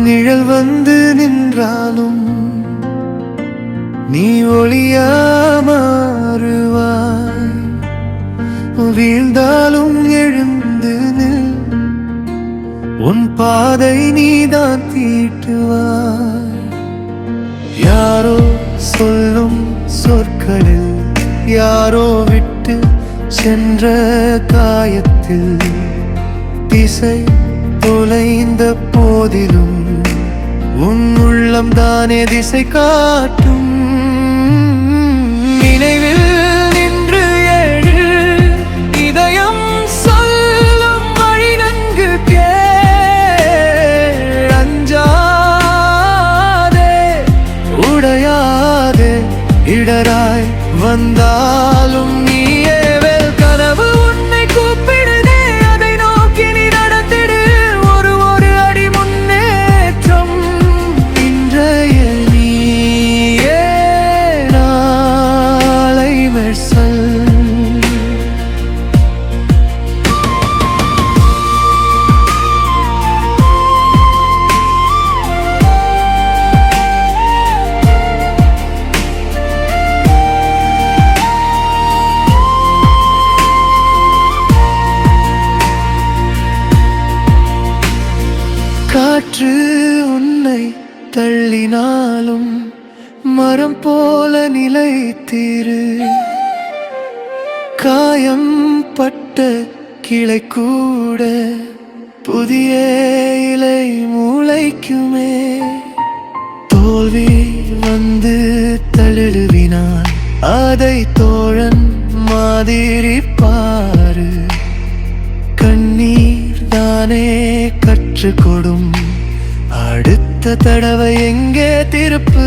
நிழல் வந்து நின்றாலும் நீ ஒளியா மாறுவாய். வீழ்ந்தாலும் எழுந்து நில், உன் பாதை நீதான் தீட்டுவாய். யாரோ சொல்லும் சொற்களில், யாரோ விட்டு சென்ற காயத்தில் திசை தொலைந்த போதிலும் உன் உள்ளம் தானே திசை காட்டும். நினைவில் நின்று எழு, இதயம் சொல்லும் வழி நன்கு கேள். அஞ்சாதே, உடையாதே, இடராய் வந்தாலும் நீயே வெல். கனவு உன்னை கூப்பிடுதே, அதை நோக்கி நீ நடத்திடு. ஒரு அடி முன்னேற்றம். இன்றைய நீயே நாளை மெர்சல். காற்று உன்னை தள்ளினாலும் மரம் போல நிலைத்திரு. காயம் பட்ட கிளை கூட புதிய இலை முளைக்குமே. தோல்வி வந்து தழுவினான், அதை தோழன் மாதிரி பாரு. கண்ணீர் தானே கற்றுக்கொடும், அடுத்த தடவை எங்கே திருப்பு.